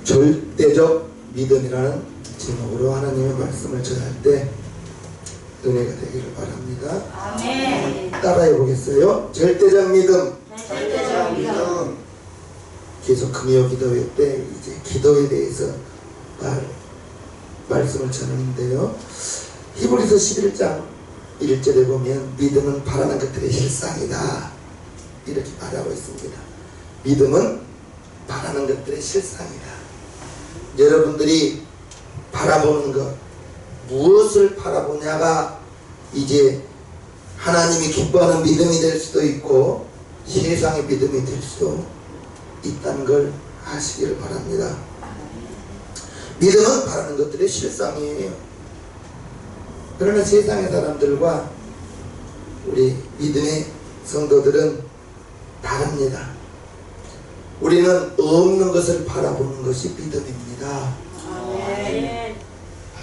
절대적 믿음이라는 제목으로 하나님의 말씀을 전할 때 은혜가 되기를 바랍니다. 아멘. 따라해 보겠어요? 절대적 믿음. 절대적 믿음. 계속 금요 기도회 때 이제 기도에 대해서 말씀을 전하는데요. 히브리서 11장 1절에 보면 믿음은 바라는 것들의 실상이다 이렇게 말하고 있습니다. 믿음은 바라는 것들의 실상이다. 여러분들이 바라보는 것, 무엇을 바라보냐가 이제 하나님이 기뻐하는 믿음이 될 수도 있고 세상의 믿음이 될 수도 있다는 걸 아시기를 바랍니다. 믿음은 바라는 것들의 실상이에요. 그러나 세상의 사람들과 우리 믿음의 성도들은 다릅니다. 우리는 없는 것을 바라보는 것이 믿음입니다. 아멘.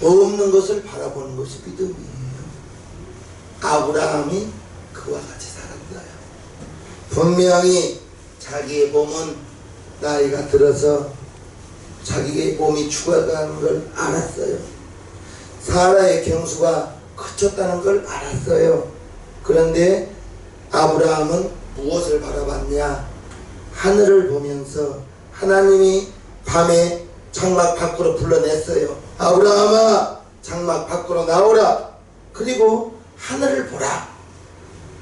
없는 것을 바라보는 것이 믿음이에요. 아브라함이 그와 같이 살았어요. 분명히 자기의 몸은 나이가 들어서 자기의 몸이 죽어가는 걸 알았어요. 사라의 경수가 그쳤다는 걸 알았어요. 그런데 아브라함은 무엇을 바라봤냐? 하늘을 보면서 하나님이 밤에 장막 밖으로 불러냈어요. 아브라함아, 장막 밖으로 나오라. 그리고 하늘을 보라.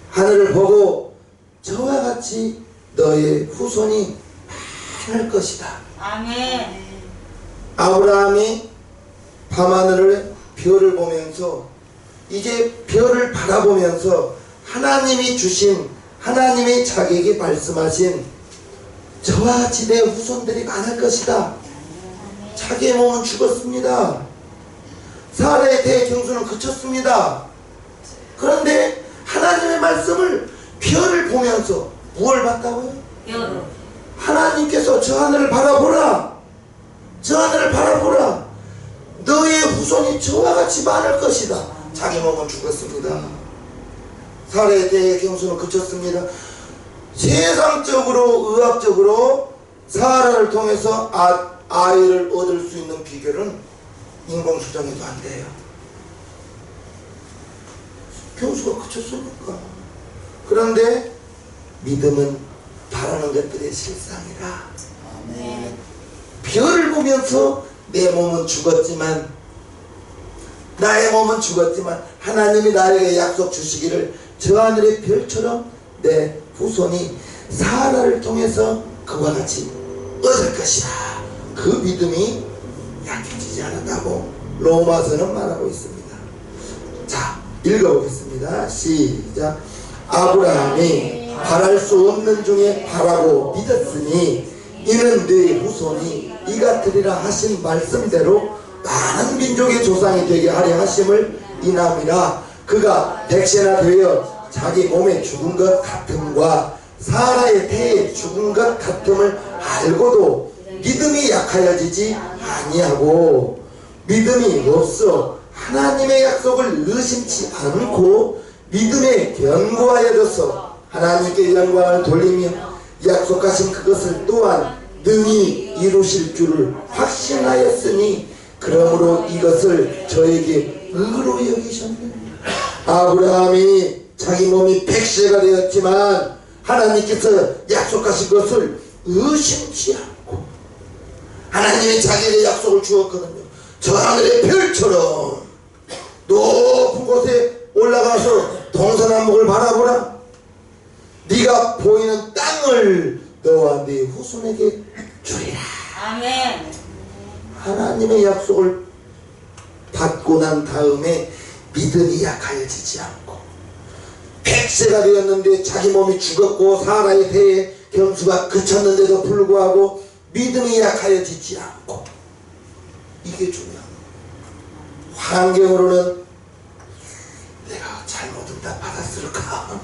하늘을 보고 저와 같이 너의 후손이 많을 것이다. 아멘. 아브라함이 밤하늘을 별을 보면서 이제 별을 바라보면서 하나님이 주신, 하나님이 자기에게 말씀하신 저와 같이 내 후손들이 많을 것이다. 자기의 몸은 죽었습니다. 사라의 대경수는 그쳤습니다. 그런데 하나님의 말씀을 별을 보면서 무엇을 봤다고요? 별. 하나님께서 저 하늘을 바라보라. 저 하늘을 바라보라. 너의 후손이 저와 같이 많을 것이다. 자기 몸은 죽었습니다. 사라의 대경수는 그쳤습니다. 세상적으로 의학적으로 사라를 통해서 아이를 얻을 수 있는 비결은 인공수정에도 안 돼요. 경수가 그쳤으니까. 그런데 믿음은 바라는 것들의 실상이라. 아멘. 별을 보면서 내 몸은 죽었지만, 나의 몸은 죽었지만 하나님이 나에게 약속 주시기를 저 하늘의 별처럼 내 후손이 사라를 통해서 그와 같이 얻을 것이다. 그 믿음이 약해지지 않았다고 로마서는 말하고 있습니다. 자, 읽어보겠습니다. 시작. 아브라함이 바랄 수 없는 중에 바라고 믿었으니 이는 네 후손이 이 같으리라 하신 말씀대로 많은 민족의 조상이 되게 하려 하심을 인함이라. 그가 백세나 되어 자기 몸에 죽은 것 같음과 사라의 태에 죽은 것 같음을 알고도 믿음이 약하여지지 아니하고 믿음이 없어 하나님의 약속을 의심치 않고 믿음에 견고하여져서 하나님께 영광을 돌리며 약속하신 그것을 또한 능히 이루실 줄을 확신하였으니 그러므로 이것을 저에게 의로 여기셨느니라. 아브라함이 자기 몸이 백세가 되었지만 하나님께서 약속하신 것을 의심치 않고 하나님이 자기에게 약속을 주었거든요. 저 하늘의 별처럼 높은 곳에 올라가서 동서남북을 바라보라. 네가 보이는 땅을 너와 네 후손에게 주리라. 아멘. 하나님의 약속을 받고 난 다음에 믿음이 약하여지지 않고 백세가 되었는데 자기 몸이 죽었고 사라의 태에 경수가 그쳤는데도 불구하고 믿음이 약하여지지 않고, 이게 중요합니다. 환경으로는 내가 잘못 응답받았을까?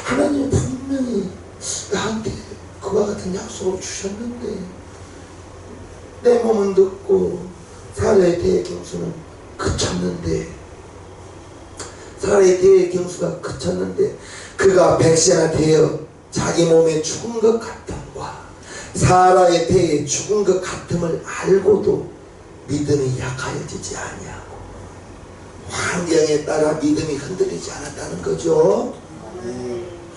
하나님은 분명히 나한테 그와 같은 약속을 주셨는데 내 몸은 늙고 사라의 태의 경수는 그쳤는데, 사라의 태의 경수가 그쳤는데 그가 백세나 되어 자기 몸에 죽은 것 같음과 사라의 태에 죽은 것 같음을 알고도 믿음이 약하여지지 아니하고 환경에 따라 믿음이 흔들리지 않았다는 거죠.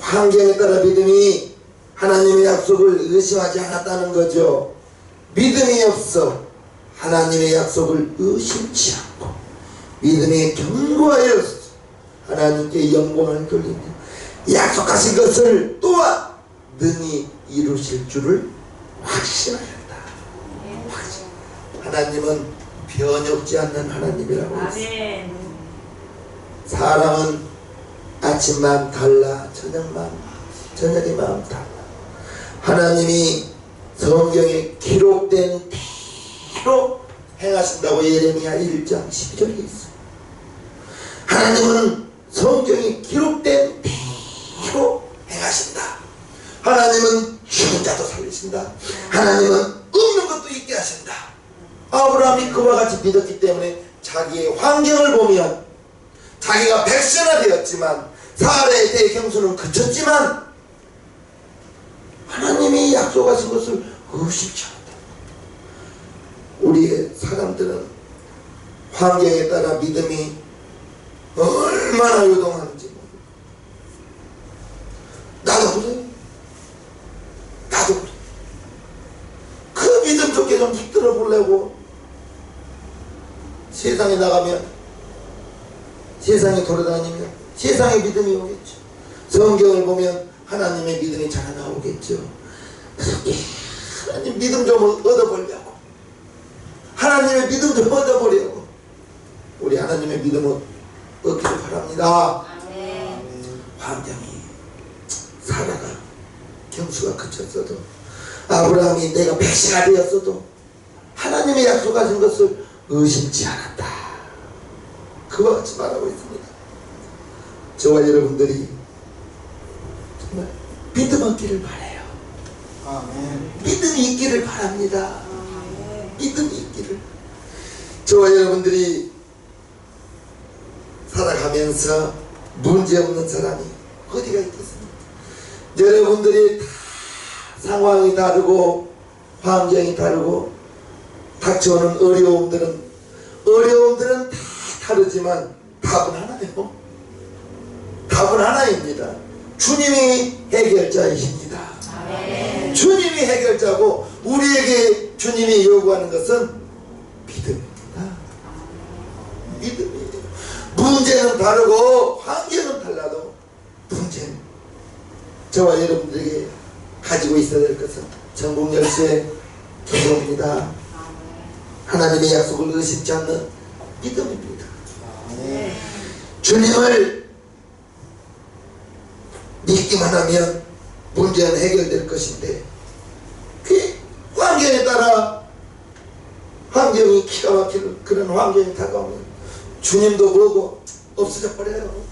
환경에 따라 믿음이 하나님의 약속을 의심하지 않았다는 거죠. 믿음이 없어 하나님의 약속을 의심치 않고 믿음에 견고하여 하나님께 영광을 돌리며 약속하신 것을 또한 능히 이루실 줄을 확신하였다. 확신. 하나님은 변혁지 않는 하나님이라고 했습니다. 사람은 아침 마음 달라 저녁의 마음 달라. 하나님이 성경에 기록된 대로 행하신다고 예레미야 1장 12절에 있어요. 하나님은 성경에 기록된 대로 행하신다. 하나님은 죽은 자도 살리신다. 하나님은 없는 것도 있게 하신다. 아브라함이 그와 같이 믿었기 때문에 자기의 환경을 보면 자기가 백성화되었지만 사라의 때의 경수는 그쳤지만 하나님이 약속하신 것을 의심치 않았다. 우리의 사람들은 환경에 따라 믿음이 얼마나 요동하는지 나도 그래. 나도 그래. 그 믿음 좋게 좀 붙들어 보려고 세상에 나가면 세상에 돌아다니면 세상의 믿음이 오겠죠. 성경을 보면 하나님의 믿음이 잘 나오겠죠. 하나님 믿음 좀 얻어보려고 하나님의 믿음 좀 얻어보려고 우리 하나님의 믿음을 얻기를 바랍니다. 환경이 사라가 경수가 그쳤어도 아브라함이 내가 백성아 되었어도 하나님의 약속하신 것을 의심치 않았다. 그와 같이 말하고 있습니다. 저와 여러분들이 정말 믿음 얻기를 바라요. 믿음이 있기를 바랍니다. 믿음이 있기를. 저와 여러분들이 살아가면서 문제없는 사람이 어디가 있겠습니까? 여러분들이 다 상황이 다르고 환경이 다르고 닥쳐오는 어려움들은 다 다르지만 답은 하나예요. 답은 하나입니다. 주님이 해결자이십니다. 주님이 해결자고 우리에게 주님이 요구하는 것은 믿음입니다. 믿음이에요. 문제는 다르고 환경은 달라도 문제는 저와 여러분들에게 가지고 있어야 될 것은 전국 열쇠의 기도입니다. 하나님의 약속을 의심치 않는 믿음입니다. 주님을 믿기만 하면 문제는 해결될 것인데 그 환경에 따라 환경이 기가 막히는 그런 환경이 다가오면 주님도 뭐고 없어져 버려요.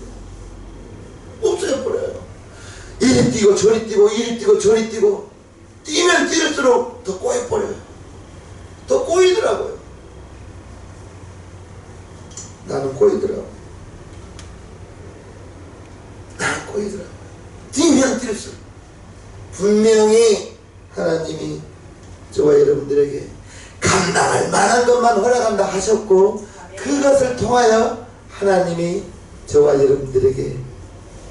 없어져 버려요. 이리 뛰고 저리 뛰고 이리 뛰고 저리 뛰고 뛰면 뛰일수록 더 꼬여버려요. 더 꼬이더라고요. 나는 꼬이더라고요. 나는 꼬이더라고요. 뛰면뛸수록 분명히 하나님이 저와 여러분들에게 감당할 만한 것만 허락한다 하셨고 그것을 통하여 하나님이 저와 여러분들에게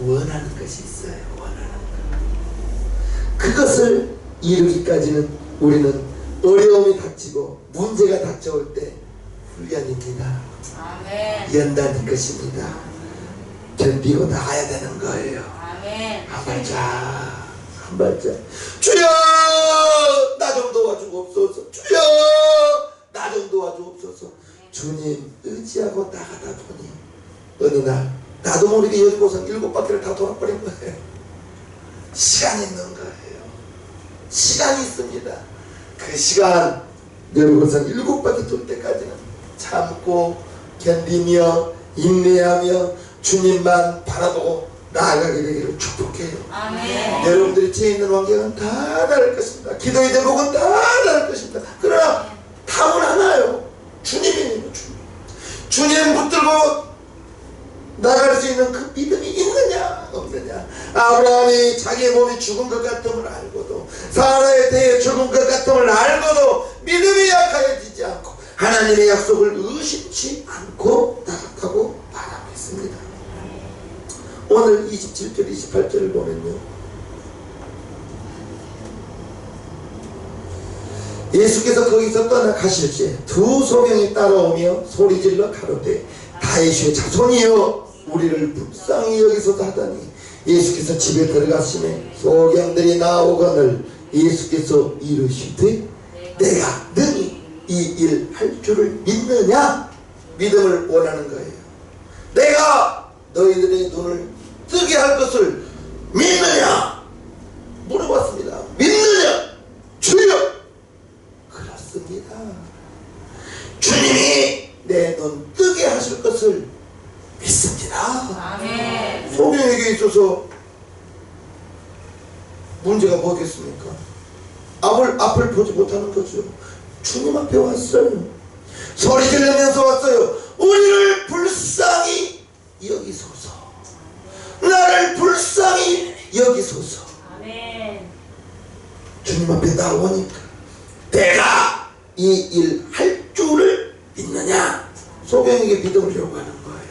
원하는 것이 있어요. 원하는 것. 그것을 이루기까지는 우리는 어려움이 닥치고 문제가 닥쳐올 때 훈련입니다. 연단인 것입니다. 견디고 나가야 되는 거예요. 한 발짝 한 발짝. 주여 나 좀 도와주옵소서. 주여 나 좀 도와주옵소서. 주님 의지하고 나가다 보니 어느 날 나도 모르게 여리고성 7바퀴를 다 돌아버린 거예요. 시간이 있는 거예요. 시간이 있습니다. 그 시간 여리고성 7바퀴 돌 때까지는 참고 견디며 인내하며 주님만 바라보고 나아가게 되기를 축복해요. 여러분들이 처해 있는 환경은 다 다를 것입니다. 기도의 제목은 다 다를 것입니다. 그러나 답은 하나요. 주님이에요. 주님 붙들고 나갈 수 있는 그 믿음이 있느냐 없느냐. 아브라함이 자기의 몸이 죽은 것 같음을 알고도 사라의 태에 죽은 것 하나님의 약속을 의심치 않고 나갔다고 말하고 있습니다. 오늘 27절 28절을 보면요, 예수께서 거기서 떠나가실 때 두 소경이 따라오며 소리질러 가로되 다윗의 자손이여 우리를 불쌍히 여기소서 하다니 예수께서 집에 들어가시매 소경들이 나오거늘 예수께서 이르시되 내가 능히 이 일 할 줄을 믿느냐? 믿음을 원하는 거예요. 내가 너희들의 눈을 뜨게 할 것을 믿느냐? 물어봤습니다. 믿느냐? 주여! 그렇습니다. 주님이 내 눈 뜨게 하실 것을 믿습니다. 아멘. 소경에게 있어서 문제가 뭐겠습니까? 앞을 보지 못하는 거죠. 주님 앞에 왔어요. 소리 지르면서 왔어요. 우리를 불쌍히 여기소서. 나를 불쌍히 여기소서. 아멘. 주님 앞에 나오니까 내가 이 일 할 줄을 믿느냐? 소경에게 믿음을 요구하는 거예요.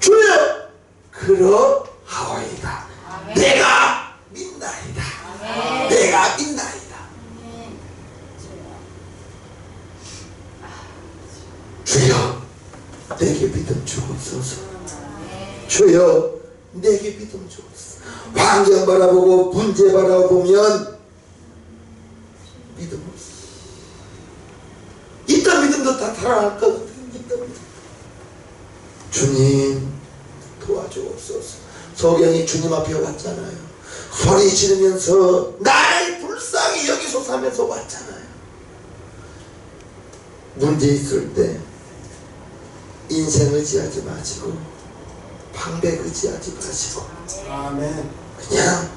주여 그러하오이다. 내가 믿나이다. 내가 믿나이다. 주여 내게 믿음 주옵소서. 주여 내게 믿음 주옵소서. 환경 바라보고 문제 바라보면 믿음 없어. 이딴 믿음도 다 달아날 거거든. 주님 도와주옵소서. 소경이 주님 앞에 왔잖아요. 소리 지르면서 나를 불쌍히 여기소서 하면서 왔잖아요. 문제 있을 때 인생 의지하지 마시고 방백 의지하지 마시고 아멘. 그냥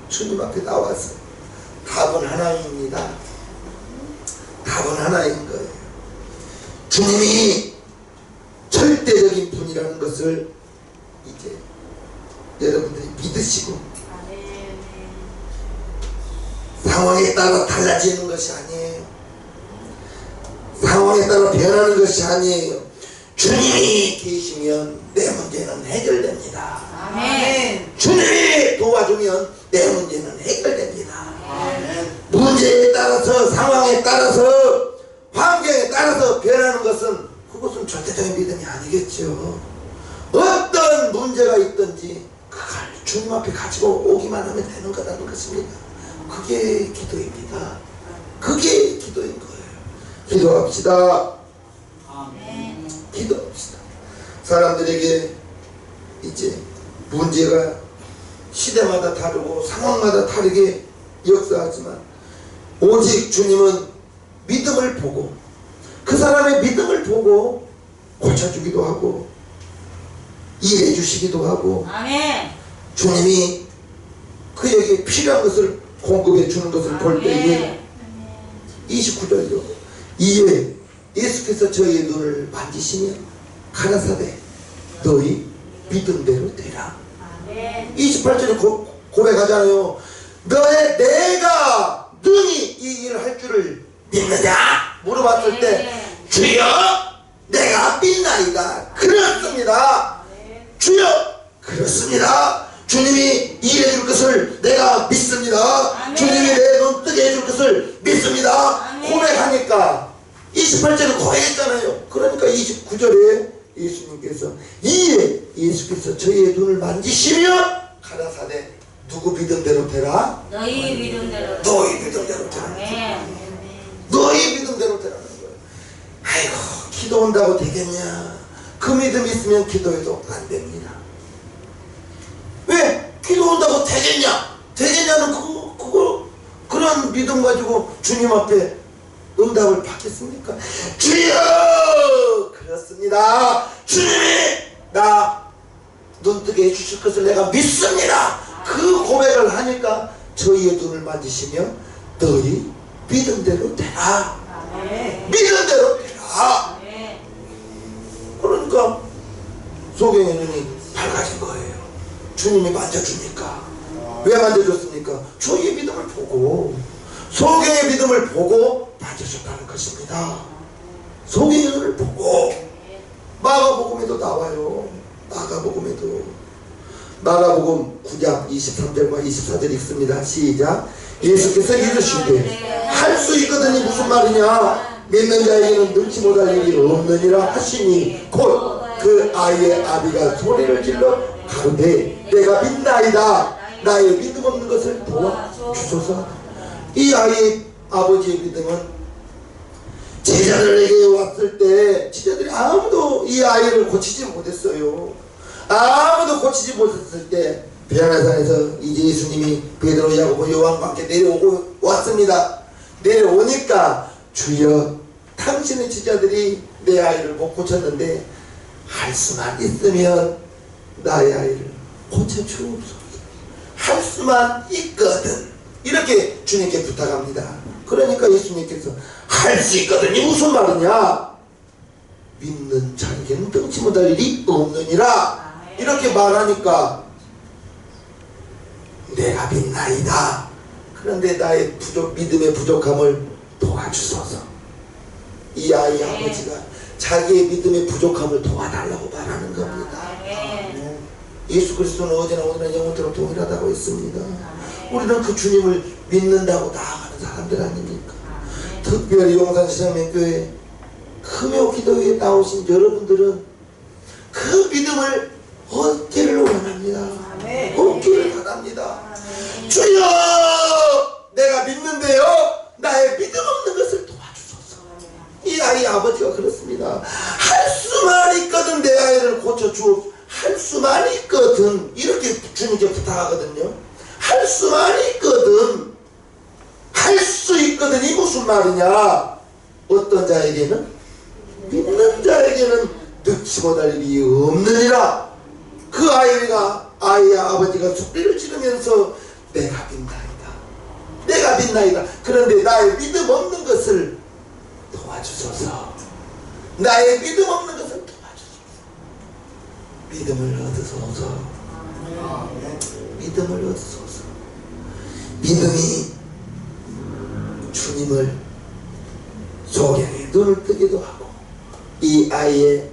주님 앞에 나와서 답은 하나입니다. 답은 하나인 거예요. 주님이 절대적인 분이라는 것을 이제 여러분들이 믿으시고 상황에 따라 달라지는 것이 아니에요. 상황에 따라 변하는 것이 아니에요. 주님이 계시면 내 문제는 해결됩니다. 아멘. 주님이 도와주면 내 문제는 해결됩니다. 아멘. 문제에 따라서 상황에 따라서 환경에 따라서 변하는 것은 그것은 절대적인 믿음이 아니겠죠. 어떤 문제가 있든지 그걸 주님 앞에 가지고 오기만 하면 되는 거라는 것입니다. 그게 기도입니다. 그게 기도인 거예요. 기도합시다. 아멘. 기도합시다. 사람들에게 이제 문제가 시대마다 다르고 상황마다 다르게 역사하지만 오직 주님은 믿음을 보고 그 사람의 믿음을 보고 고쳐주기도 하고 이해해 주시기도 하고 아멘. 주님이 그에게 필요한 것을 공급해 주는 것을 볼 때에 29절이요. 이에 예수께서 저희의 눈을 만지시며 가라사대 너희 믿음대로 되라. 아멘. 28절에 고백하잖아요. 내가 능히 이 일을 할 줄을 믿느냐? 물어봤을 때 주여 내가 믿나이다. 그렇습니다. 주여 그렇습니다. 주님이 일해 줄 것을 내가 믿습니다. 주님이 내 눈 뜨게 해줄 것을 믿습니다. 고백하니까 28절에 고백했잖아요. 그러니까 29절에 예수님께서 이에 예수께서 저희의 눈을 만지시며 가라사대 누구 믿음대로 되라? 너희 믿음대로. 너희 믿음대로 되라. 아멘. 너희 믿음대로 되라는 거예요. 아이고 기도한다고 되겠냐? 그 믿음 있으면 기도해도 안 됩니다. 왜? 기도한다고 되겠냐? 되겠냐는 그런 믿음 가지고 주님 앞에 응답을 받겠습니까? 주여 그렇습니다. 주님이 나 눈뜨게 해주실 것을 내가 믿습니다. 그 고백을 하니까 저희의 눈을 만지시며 너희 믿음대로 되라. 믿음대로 되라. 그러니까 소경의 눈이 밝아진 거예요. 주님이 만져주니까. 왜 만져줬습니까? 저희의 믿음을 보고 소경의 믿음을 보고 빠져줬다는 것입니다. 소경의 눈을 보고. 마가복음에도 나와요. 마가복음 9장 23절과 24절 읽습니다. 시작. 예수께서 이르시되 할 수 있거든이 무슨 말이냐, 믿는 자에게는 능치 못할 일이 없느니라 하시니 곧 그 아이의 아비가 소리를 질러 가로되 내가 믿나이다, 나의 믿음 없는 것을 도와주소서. 이 아이의 아버지의 믿음은 제자들에게 왔을 때 제자들이 아무도 이 아이를 고치지 못했어요. 아무도 고치지 못했을 때 베아나산에서 이제 예수님이 베드로, 야고보, 요한과 함께 내려오고 왔습니다. 내려오니까 주여, 당신의 제자들이 내 아이를 못 고쳤는데 할 수만 있으면 나의 아이를 고쳐주옵소서. 할 수만 있거든, 이렇게 주님께 부탁합니다. 그러니까 예수님께서 할 수 있거든이 무슨 말이냐, 믿는 자에게는 등치 못할 일이 없느니라, 이렇게 말하니까 내가 믿나이다, 그런데 나의 믿음의 부족함을 도와주소서. 이 아이의 아버지가 자기의 믿음의 부족함을 도와달라고 말하는 겁니다. 예수 그리스도는 어제나 오늘나 영원토록 동일하다고 했습니다. 우리는 그 주님을 믿는다고 나아가는 사람들 아닙니까? 특별히 용산시장면교회 금요 기도회에 나오신 여러분들은 그 믿음을 얻기를 원합니다. 얻기를 바랍니다. 주여, 내가 믿는데요, 나의 믿음 없는 것을 도와주소서. 이 아이 아버지가 그렇습니다. 할 수만 있거든 내 아이를 고쳐주옵소서. 할 수만 있거든, 이렇게 주님께 부탁하거든요. 할 수만 있거든. 할 수 있거든이 무슨 말이냐, 어떤 자에게는, 믿는 자에게는 능치 못할 일이 없느니라. 그 아이의 아버지가 소리를 지르면서 내가 믿나이다, 내가 믿나이다, 그런데 나의 믿음 없는 것을 도와주소서. 나의 믿음 없는 것을 도와주소서. 믿음을 얻으소서. 믿음을 얻으소서. 믿음이 주님을 소경의 눈을 뜨기도 하고, 이 아이의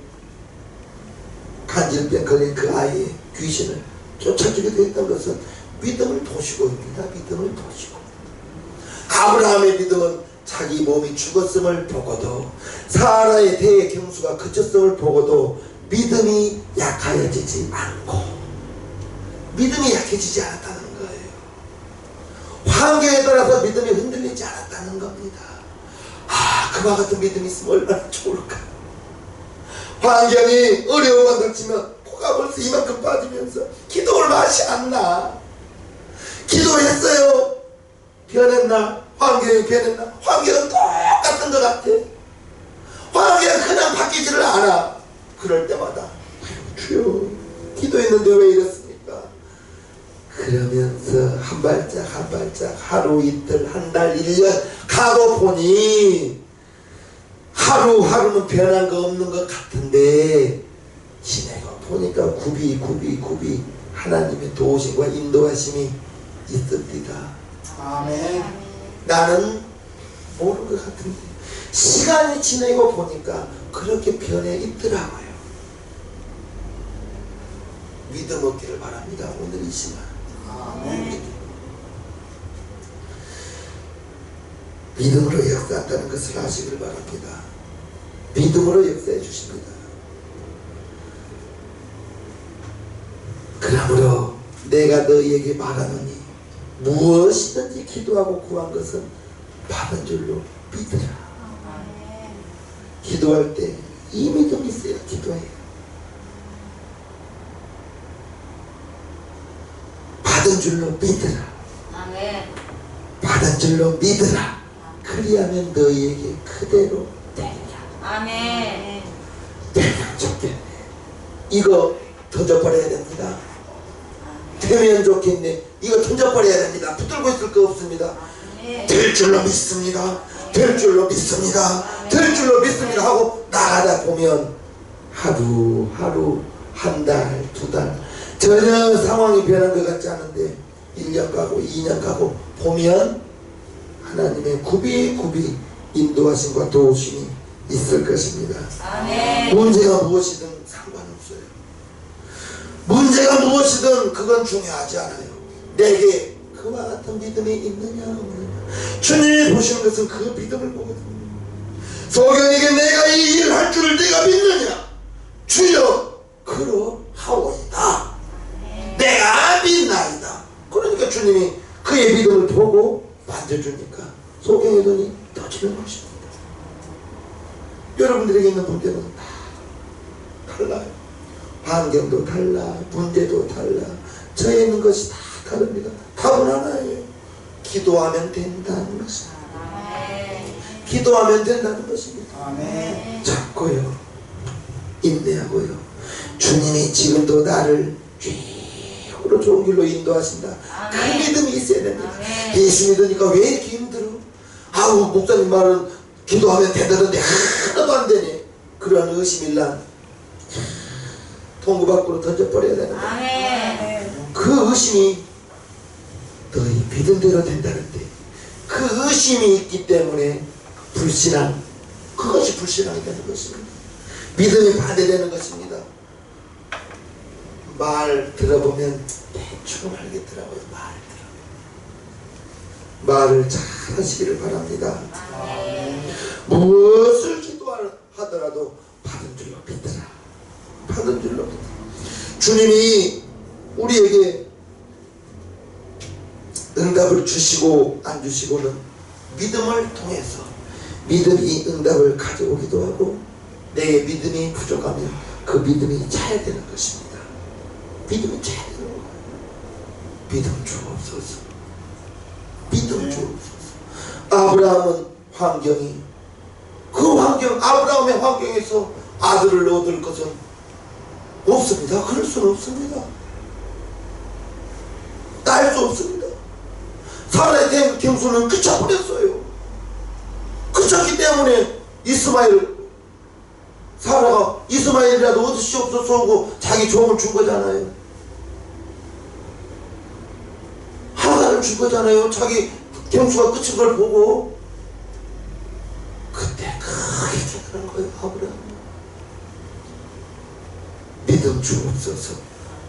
간질병 걸린 그 아이의 귀신을 쫓아주기도 했던 것은 믿음을 보시고입니다. 믿음을 보시고. 아브라함의 믿음은 자기 몸이 죽었음을 보고도, 사라의 대의 경수가 그쳤음을 보고도 믿음이 약해지지 않고, 믿음이 약해지지 않았다는 거예요. 환경에 따라서 믿음이 흔들리지 않았다는 겁니다. 그와 같은 믿음이 있으면 얼마나 좋을까. 환경이 어려움만 닥치면 코가 벌써 이만큼 빠지면서 기도할 맛이 안 나. 기도했어요, 변했나? 환경이 변했나? 환경은 똑같은 것 같아. 환경은 그냥 바뀌지를 않아. 그럴 때마다 주여, 기도했는데 왜 이렇습니까? 그러면서 한 발짝 한 발짝, 하루 이틀 한 달 1년 가고 보니 하루하루는 변한 거 없는 것 같은데 지내고 보니까 굽이 하나님의 도우심과 인도하심이 있습니다. 아멘. 나는 모르는 것 같은데 시간이 지내고 보니까 그렇게 변해 있더라고요. 믿음 얻기를 바랍니다. 오늘 이 시간. 아멘. 믿음으로 역사한다는 것을 아시길 바랍니다. 믿음으로 역사해 주십니다. 그러므로 내가 너희에게 말하노니 무엇이든지 기도하고 구한 것은 받은 줄로 믿으라. 기도할 때 이 믿음이 있어야 기도해요. 받은 줄로 믿으라. 받은 줄로 믿으라. 그리하면 너희에게 그대로 되리라. 아멘. 되면 좋겠네. 이거 던져버려야 됩니다. 되면 좋겠네. 이거 던져버려야 됩니다. 붙들고 있을 거 없습니다. 될 줄로 믿습니다. 될 줄로 믿습니다. 될 줄로 믿습니다 하고 나가다 보면 하루 한 달, 두 달 전혀 상황이 변한 것 같지 않은데 1년 가고 2년 가고 보면 하나님의 굽이굽이 인도하심과 도우심이 있을 것입니다. 아멘. 문제가 무엇이든 상관없어요. 문제가 무엇이든 그건 중요하지 않아요. 내게 그와 같은 믿음이 있느냐 없느냐. 주님이 보시는 것은 그 믿음을 보거든요. 소경에게 내가 이 일을 할 줄을 네가 믿느냐. 주여 그러하오이다. 내가 믿나이다. 그러니까 주님이 그의 믿음을 보고 만져주니까 소경의 눈이 떠지는 것입니다. 여러분들에게 있는 문제는 다 달라요. 환경도 달라, 문제도 달라, 저에 있는 것이 다 다릅니다. 답은 하나예요. 기도하면 된다는 것입니다. 기도하면 된다는 것입니다. 아멘. 잡고요, 인내하고요. 주님이 지금도 나를 최고로 좋은 길로 인도하신다. 그 믿음이 있어야 됩니다. 예수 믿으니까 왜 이렇게 힘들어? 아우, 목사님 말은 기도하면 된다던데 하나도 안 되네. 그런 의심일란 통구 밖으로 던져버려야 되는 거야. 아멘. 그 의심이 너희 믿은 대로 된다는데, 그 의심이 있기 때문에 불신앙, 그것이 불신앙이 되는 것입니다. 믿음이 반대되는 것입니다. 말 들어보면 대충 알겠더라고요. 말을 잘 하시기를 바랍니다. 무엇을 기도하더라도 받은 줄로 믿더라. 받은 줄로 믿더라. 주님이 우리에게 응답을 주시고 안 주시고는 믿음을 통해서 믿음이 응답을 가져오기도 하고, 내 믿음이 부족하면 그 믿음이 차야 되는 것입니다. 믿음이 차야 되는 거예요. 믿음 주옵소서. 믿음 주옵소서. 아브라함은 환경이, 그 환경, 아브라함의 환경에서 아들을 얻을 것은 없습니다. 그럴 수는 없습니다. 딸 수 없습니다. 사라의 경수는 그쳐버렸어요. 그쳤기 때문에 사라가 이스마엘이라도 얻으시옵소서 하고 자기 종을 준 거잖아요. 하나를 준 거잖아요. 자기 경수가 끝인 걸 보고. 그때 크게 깨달은 거예요. 아브라함, 믿음 주옵소서.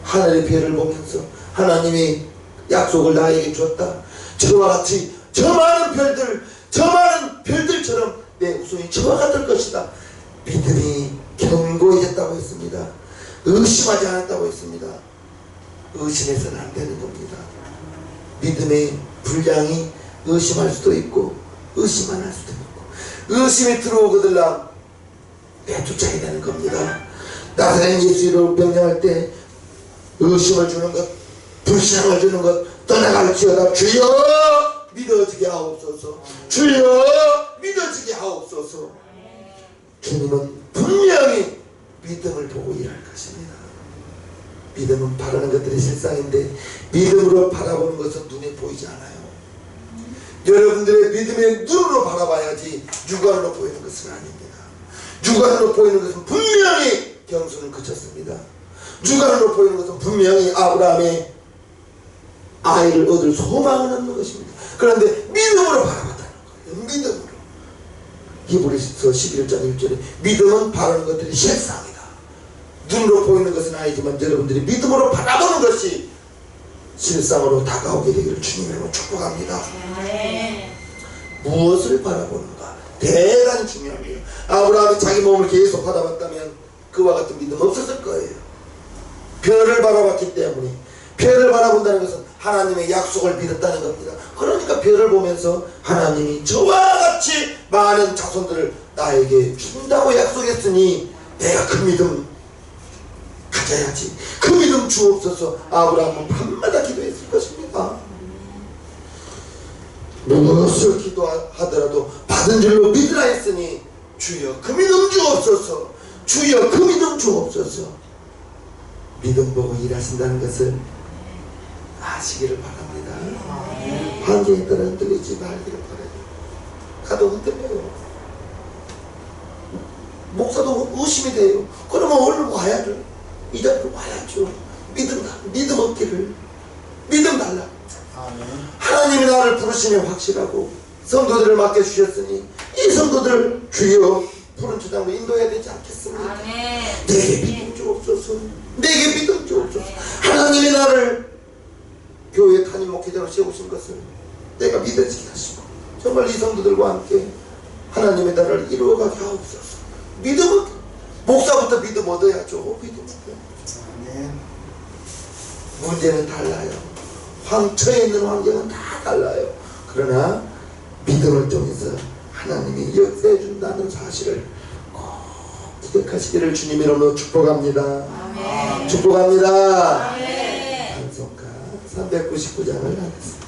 하늘의 별을 보면서 하나님이 약속을 나에게 줬다. 저와 같이 저 많은 별들처럼 내 후손이 저와 같을 것이다. 믿음이 견고해졌다고 했습니다. 의심하지 않았다고 했습니다. 의심해서는 안 되는 겁니다. 믿음의 분량이 의심할 수도 있고 의심 안 할 수도 있고, 의심이 들어오거들랑 내쫓아야 되는 겁니다. 나사렛 예수를 명령할 때 의심을 주는 것, 불신앙을 주는 것 떠나갈지어다. 주여 믿어지게 하옵소서. 주여 믿어지게 하옵소서. 주님은 분명히 믿음을 보고 일할 것입니다. 믿음은 바라는 것들이 실상인데 믿음으로 바라보는 것은 눈에 보이지 않아요. 여러분들의 믿음의 눈으로 바라봐야지 육안으로 보이는 것은 아닙니다. 육안으로 보이는 것은 분명히 경수는 그쳤습니다. 육안으로 보이는 것은 분명히 아브라함의 아이를 얻을 소망을 얻는 것입니다. 그런데 믿음으로 바라봤다는 거예요. 믿음으로. 히브리서 11장 1절에 믿음은 바라는 것들이 실상이다. 눈으로 보이는 것은 아니지만 여러분들이 믿음으로 바라보는 것이 실상으로 다가오게 되기를 주님으로 축복합니다. 무엇을 바라보는가 대단히 중요합니다. 아브라함이 자기 몸을 계속 바라봤다면 그와 같은 믿음 없었을 거예요. 별을 바라봤기 때문에. 별을 바라본다는 것은 하나님의 약속을 믿었다는 겁니다. 그러니까 별을 보면서 하나님이 저와 같이 많은 자손들을 나에게 준다고 약속했으니 내가 그 믿음 가져야지. 그 믿음 주옵소서. 아브라함은 밤마다 기도했을 것입니다. 무엇을 기도하더라도 받은 줄로 믿으라 했으니 주여 그 믿음 주옵소서. 주여 그 믿음 주옵소서. 믿음 보고 일하신다는 것을 아시기를 바랍니다. 환경에 따라 흔들리지 말기를 바라요. 가도 흔들려요. 목사도 의심이 돼요. 그러면 얼른 와야죠. 이 자리로 와야죠. 믿음 없기를. 믿음 달라. 하나님이 나를 부르시면 확실하고 성도들을 맡겨주셨으니 이 성도들을 주여 푸른 초장으로 인도해야 되지 않겠습니까? 아멘. 내게 믿음 주옵소서. 내게 믿음 주옵소서. 하나님이 나를 교회 담임 목회자로 세우신 것을 내가 믿어지게 하시고 정말 이 성도들과 함께 하나님의 나라를 이루어가게 하옵소서. 믿음은 목사부터 믿음 얻어야죠. 믿음 얻어야죠. 문제는 달라요. 처해 있는 환경은 다 달라요. 그러나 믿음을 통해서 하나님이 역사해 준다는 사실을 꼭 기억하시기를 주님 이름으로 축복합니다. 아멘. 축복합니다. 아멘. 찬송가 399장을 하겠습니다.